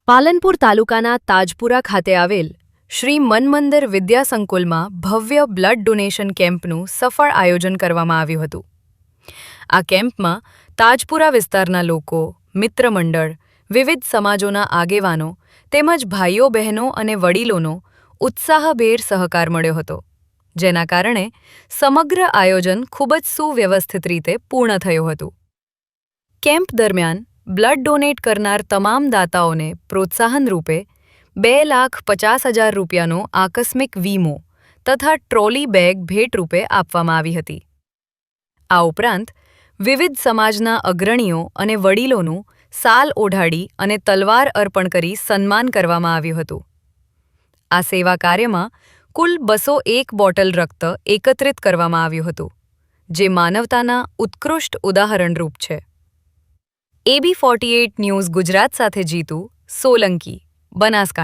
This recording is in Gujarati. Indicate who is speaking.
Speaker 1: પાલનપુર તાલુકાના તાજપુરા ખાતે આવેલ શ્રી મનમંદિર વિદ્યા સંકુલમાં ભવ્ય બ્લડ ડોનેશન કેમ્પનું સફળ આયોજન કરવામાં આવ્યું હતું. આ કેમ્પમાં તાજપુરા વિસ્તારના લોકો, મિત્ર મંડળ, વિવિધ સમાજોના આગેવાનો તેમજ ભાઈઓ બહેનો અને વડીલોનો ઉત્સાહભેર સહકાર મળ્યો હતો, જેના કારણે સમગ્ર આયોજન ખૂબ જ સુવ્યવસ્થિત રીતે પૂર્ણ થયું હતું. કેમ્પ દરમિયાન બ્લડ ડોનેટ કરનાર તમામ દાતાઓને પ્રોત્સાહન રૂપે 2,50,000 રૂપિયાનો આકસ્મિક વીમો તથા ટ્રોલી બેગ ભેટ રૂપે આપવામાં આવી હતી. આ ઉપરાંત વિવિધ સમાજના અગ્રણીઓ અને વડીલોનું સાલ ઓઢાડી અને તલવાર અર્પણ કરી સન્માન કરવામાં આવ્યું હતું. આ સેવા કાર્યમાં કુલ 201 બોટલ રક્ત એકત્રિત કરવામાં આવ્યું હતું, જે માનવતાના ઉત્કૃષ્ટ ઉદાહરણરૂપ છે. AB48 ન્યૂઝ ગુજરાત સાથે જીતુ સોલંકી, બનાસકાંઠા.